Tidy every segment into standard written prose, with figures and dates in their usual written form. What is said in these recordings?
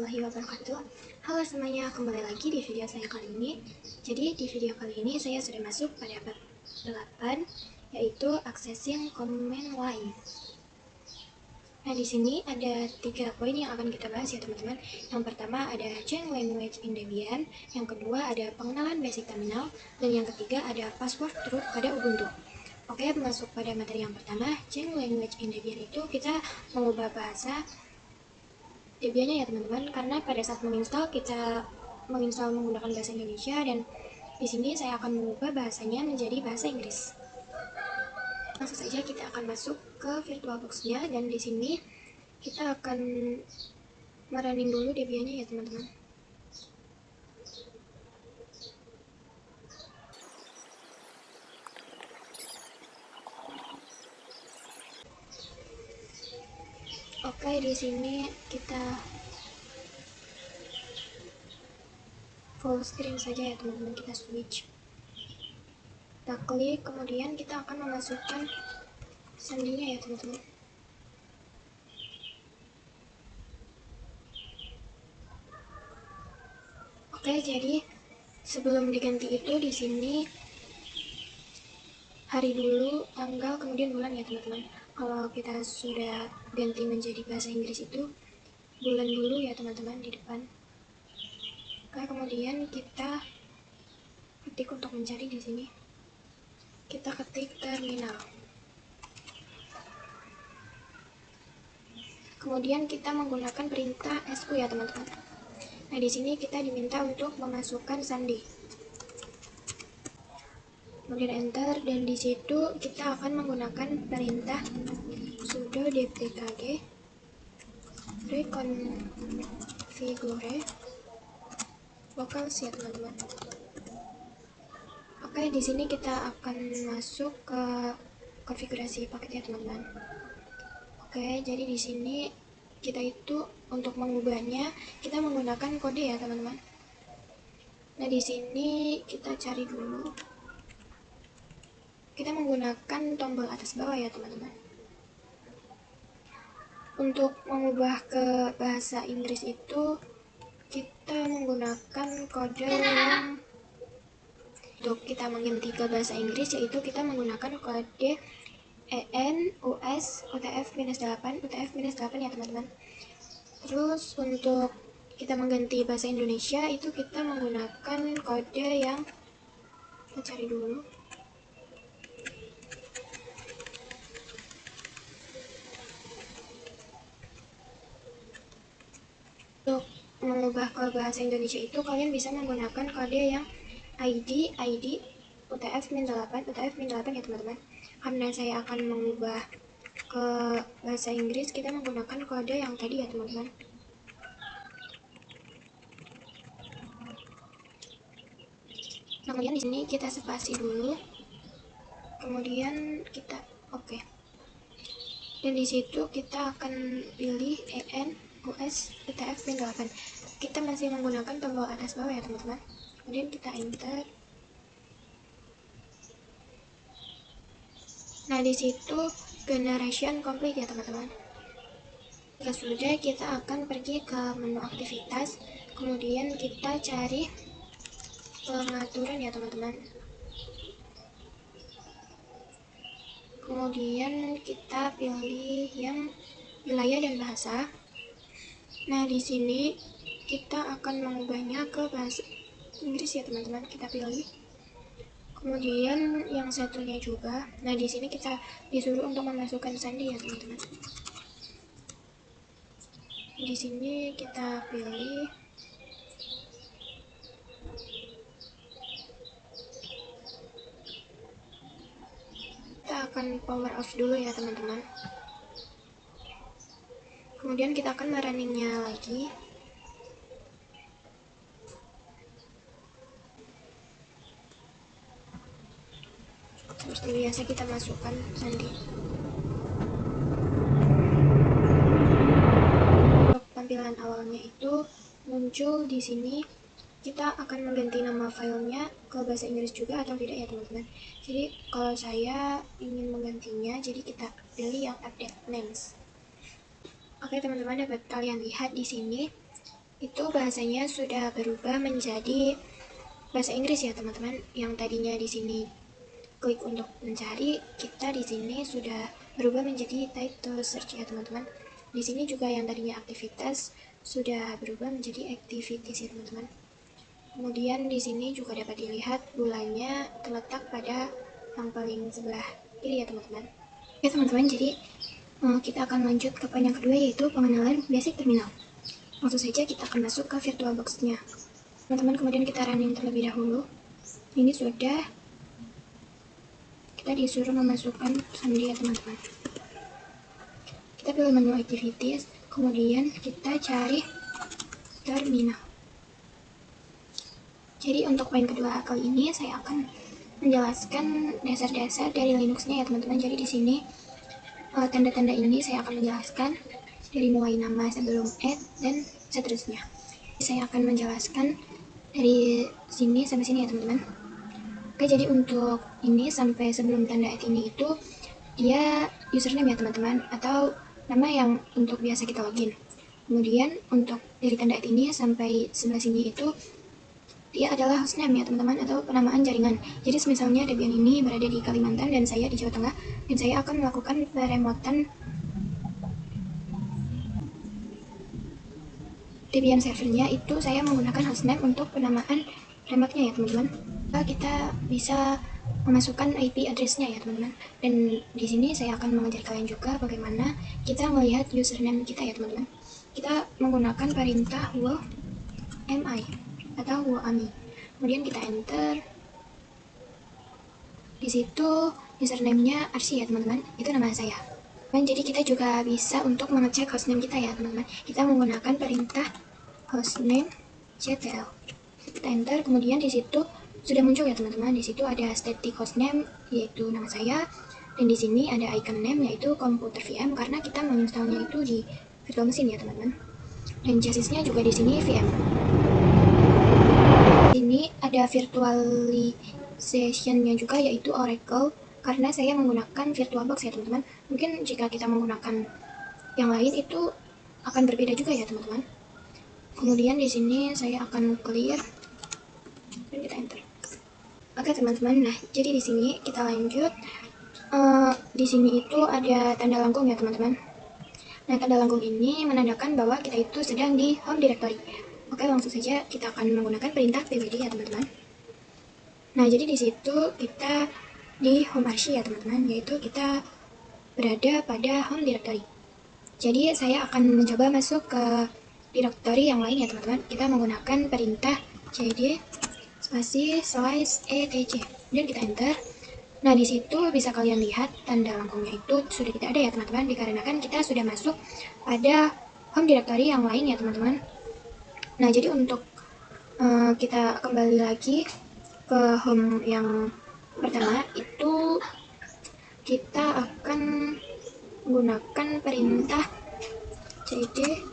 warahmatullahi wabarakatuh. Halo semuanya, kembali lagi di video saya kali ini. Jadi di video kali ini saya sudah masuk pada bab 8, yaitu accessing command line. Nah, di sini ada 3 poin yang akan kita bahas ya teman-teman. Yang pertama ada change language in Debian, yang kedua ada pengenalan basic terminal, dan yang ketiga ada password root pada Ubuntu. Oke, masuk pada materi yang pertama, change language in Debian itu kita mengubah bahasa Debiannya ya teman-teman, karena pada saat menginstal kita menginstal menggunakan bahasa Indonesia, dan di sini saya akan mengubah bahasanya menjadi bahasa Inggris. Langsung saja kita akan masuk ke VirtualBox-nya, dan di sini kita akan merunning dulu Debiannya ya teman-teman. Oke, di sini kita full screen saja ya teman-teman, kita switch. Kita klik, kemudian kita akan memasukkan sandinya ya teman-teman. Oke, jadi sebelum diganti itu di sini hari dulu, tanggal, kemudian bulan ya teman-teman. Kalau kita sudah ganti menjadi bahasa Inggris itu bulan dulu ya teman-teman di depan. Oke, kemudian kita ketik untuk mencari di sini. Kita ketik terminal. Kemudian kita menggunakan perintah su ya teman-teman. Nah, di sini kita diminta untuk memasukkan sandi. Kemudian enter, dan di situ kita akan menggunakan perintah sudo dpkg reconfigure locals ya teman-teman. Oke, di sini kita akan masuk ke konfigurasi paket ya teman-teman. Oke, jadi di sini kita itu untuk mengubahnya kita menggunakan kode ya teman-teman. Nah, di sini kita cari dulu. Kita menggunakan tombol atas bawah ya teman-teman. Untuk mengubah ke bahasa Inggris itu kita menggunakan kode yang untuk kita mengganti ke bahasa Inggris, yaitu kita menggunakan kode EN US UTF-8 UTF-8 ya teman-teman. Terus untuk kita mengganti bahasa Indonesia itu kita menggunakan kode yang kita cari dulu. Untuk mengubah ke bahasa Indonesia itu kalian bisa menggunakan kode yang ID UTF-8 UTF-8 ya teman-teman. Karena saya akan mengubah ke bahasa Inggris, kita menggunakan kode yang tadi ya teman-teman. Kemudian di sini kita spasi dulu. Kemudian kita oke. Dan di situ kita akan pilih EN US UTF-8. Kita masih menggunakan tombol atas bawah ya teman-teman. Kemudian kita enter. Nah, di situ generation complete ya teman-teman. Jika sudah, kita akan pergi ke menu aktivitas, kemudian kita cari pengaturan ya teman-teman. Kemudian kita pilih yang wilayah dan bahasa. Nah, di sini kita akan mengubahnya ke bahasa Inggris ya teman-teman. Kita pilih. Kemudian yang satunya juga. Nah, di sini kita disuruh untuk memasukkan sandi ya teman-teman. Di sini kita pilih kita akan power off dulu ya teman-teman. Kemudian kita akan merunningnya lagi. Seperti biasa kita masukkan sandi. Untuk tampilan awalnya itu muncul di sini. Kita akan mengganti nama filenya ke bahasa Inggris juga atau tidak ya teman-teman. Jadi kalau saya ingin menggantinya, jadi kita pilih yang update names. Oke teman-teman, dapat kalian lihat di sini itu bahasanya sudah berubah menjadi bahasa Inggris ya teman-teman. Yang tadinya di sini klik untuk mencari, kita di sini sudah berubah menjadi title search ya teman-teman. Di sini juga yang tadinya aktivitas sudah berubah menjadi activities ya teman-teman. Kemudian di sini juga dapat dilihat bulannya terletak pada yang paling sebelah kiri ya teman-teman. Oke teman-teman, jadi kita akan lanjut ke poin yang kedua, yaitu pengenalan basic terminal. Langsung saja kita akan masuk ke VirtualBox-nya. Teman-teman, kemudian kita running terlebih dahulu. Ini sudah, kita disuruh memasukkan sandi ya teman-teman. Kita pilih menu activities, kemudian kita cari terminal. Jadi untuk poin kedua kali ini saya akan menjelaskan dasar-dasar dari Linux-nya ya teman-teman. Jadi di sini tanda-tanda ini saya akan menjelaskan dari mulai nama sebelum add dan seterusnya. Saya akan menjelaskan dari sini sampai sini ya teman-teman. Oke, jadi untuk ini sampai sebelum tanda add ini itu dia username ya teman-teman, atau nama yang untuk biasa kita login. Kemudian untuk dari tanda add ini sampai sebelah sini itu dia adalah hostname ya teman-teman, atau penamaan jaringan. Jadi misalnya Debian ini berada di Kalimantan dan saya di Jawa Tengah, dan saya akan melakukan peremotan Debian servernya, itu saya menggunakan hostname untuk penamaan remotnya ya teman-teman. Kita bisa memasukkan IP address-nya ya teman-teman. Dan di sini saya akan mengajar kalian juga bagaimana kita melihat username kita ya teman-teman. Kita menggunakan perintah wmi atau wami. Kemudian kita enter. Di situ username-nya Arsy ya teman-teman. Itu nama saya. Dan jadi kita juga bisa untuk mengecek hostname kita ya teman-teman. Kita menggunakan perintah hostname ctl. Kita enter, kemudian di situ sudah muncul ya teman-teman. Di situ ada static hostname yaitu nama saya, dan di sini ada icon name yaitu komputer VM karena kita menginstalnya itu di virtual machine ya teman-teman. Dan chassisnya juga di sini VM. Ini ada virtualization-nya juga yaitu Oracle karena saya menggunakan VirtualBox ya teman-teman. Mungkin jika kita menggunakan yang lain itu akan berbeda juga ya teman-teman. Kemudian di sini saya akan clear dan kita enter. Oke teman-teman, nah jadi di sini kita lanjut. Di sini itu ada tanda langkung ya teman-teman. Nah tanda langkung ini menandakan bahwa kita itu sedang di home directory. Oke, langsung saja kita akan menggunakan perintah pwd ya teman-teman. Nah jadi di situ kita di home archi ya teman-teman, yaitu kita berada pada home directory. Jadi saya akan mencoba masuk ke directory yang lain ya teman-teman. Kita menggunakan perintah cd spasi /etc dan kita enter. Nah di situ bisa kalian lihat tanda langkungnya itu sudah tidak ada ya teman-teman, dikarenakan kita sudah masuk pada home directory yang lain ya teman-teman. Nah jadi untuk kita kembali lagi ke home yang pertama itu kita akan menggunakan perintah cd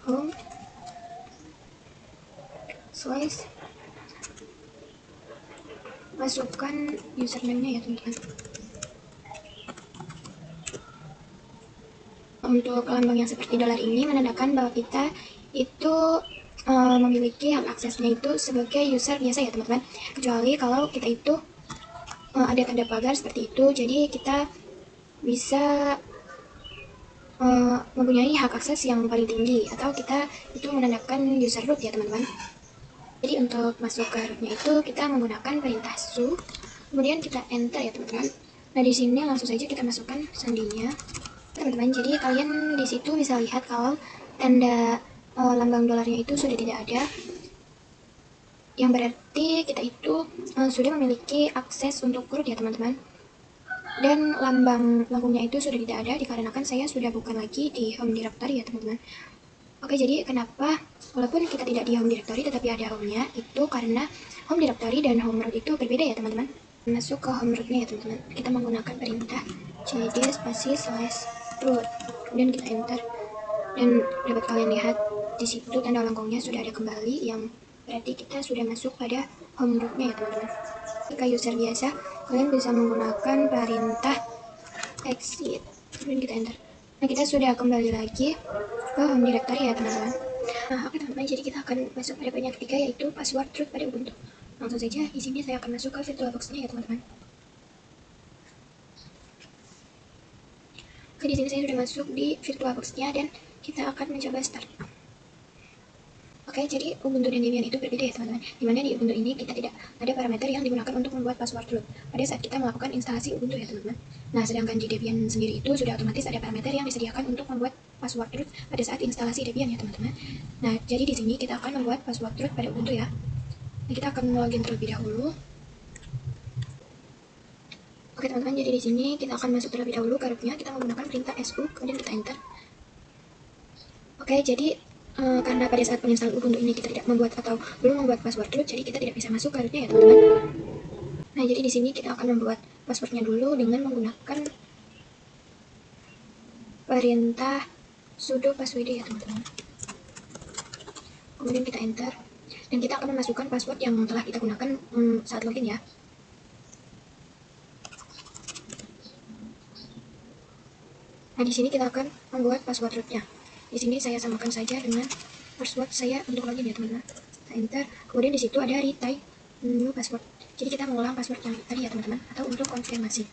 /home masukkan username-nya ya teman-teman. Untuk lambang yang seperti dolar ini menandakan bahwa kita itu memiliki hak aksesnya itu sebagai user biasa ya teman-teman. Kecuali kalau kita itu ada tanda pagar seperti itu, jadi kita bisa mempunyai hak akses yang paling tinggi, atau kita itu menandakan user root ya teman-teman. Jadi untuk masuk ke rootnya itu kita menggunakan perintah su, kemudian kita enter ya teman-teman. Nah di sini langsung saja kita masukkan sandinya teman-teman. Jadi kalian di situ bisa lihat kalau tanda lambang dolarnya itu sudah tidak ada, yang berarti kita itu sudah memiliki akses untuk root ya teman-teman. Dan lambang lambungnya itu sudah tidak ada dikarenakan saya sudah bukan lagi di home directory ya teman-teman. Oke, jadi kenapa walaupun kita tidak di home directory tetapi ada home-nya, itu karena home directory dan home root itu berbeda ya teman-teman. Masuk ke home root-nya ya teman-teman, kita menggunakan perintah cd spasi /root, kemudian kita enter, dan dapat kalian lihat di situ tanda langkungnya sudah ada kembali, yang berarti kita sudah masuk pada home root-nya ya teman-teman. Jika user biasa, kalian bisa menggunakan perintah exit, kemudian kita enter. Nah, kita sudah kembali lagi ke home directory ya teman-teman. Nah, oke teman-teman, jadi kita akan masuk pada poin yang ketiga, yaitu password root pada Ubuntu. Langsung saja, di sini saya akan masuk ke VirtualBox-nya ya teman-teman. Oke, di sini saya sudah masuk di VirtualBox-nya dan kita akan mencoba start. Oke, jadi Ubuntu dan Debian itu berbeda ya teman-teman. Dimana di Ubuntu ini kita tidak ada parameter yang digunakan untuk membuat password root pada saat kita melakukan instalasi Ubuntu ya teman-teman. Nah, sedangkan di Debian sendiri itu sudah otomatis ada parameter yang disediakan untuk membuat password root pada saat instalasi Debian ya teman-teman. Nah, jadi di sini kita akan membuat password root pada Ubuntu ya. Nah, kita akan login terlebih dahulu. Oke teman-teman, jadi di sini kita akan masuk terlebih dahulu ke rootnya. Kita menggunakan perintah su, kemudian kita enter. Oke, jadi karena pada saat penginstalan Ubuntu ini kita tidak membuat atau belum membuat password root, jadi kita tidak bisa masuk ke rootnya ya teman-teman. Nah, jadi di sini kita akan membuat passwordnya dulu dengan menggunakan perintah sudo passwd ya teman-teman. Kemudian kita enter dan kita akan memasukkan password yang telah kita gunakan saat login ya. Nah, di sini kita akan membuat password rootnya. Di sini saya samakan saja dengan password saya untuk login ya teman-teman. Kita enter, kemudian di situ ada retype new password. Jadi kita mengulang password yang tadi ya teman-teman, atau untuk konfirmasi.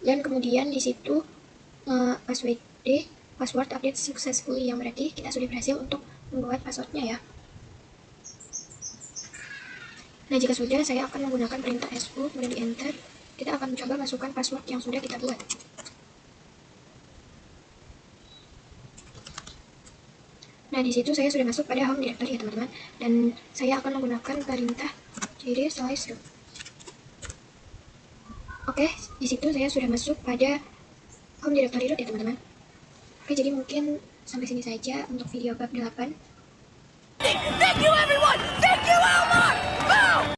Dan kemudian di situ password update successfully, yang berarti kita sudah berhasil untuk membuat passwordnya ya. Nah, jika sudah, saya akan menggunakan perintah su, kemudian di enter. Kita akan mencoba masukkan password yang sudah kita buat. Nah, di situ saya sudah masuk pada home directory ya teman-teman, dan saya akan menggunakan perintah cd/root. Oke, di situ saya sudah masuk pada home directory root ya teman-teman. Oke, jadi mungkin sampai sini saja untuk video bab 8. Thank you everyone! Thank you Elmar! Boom!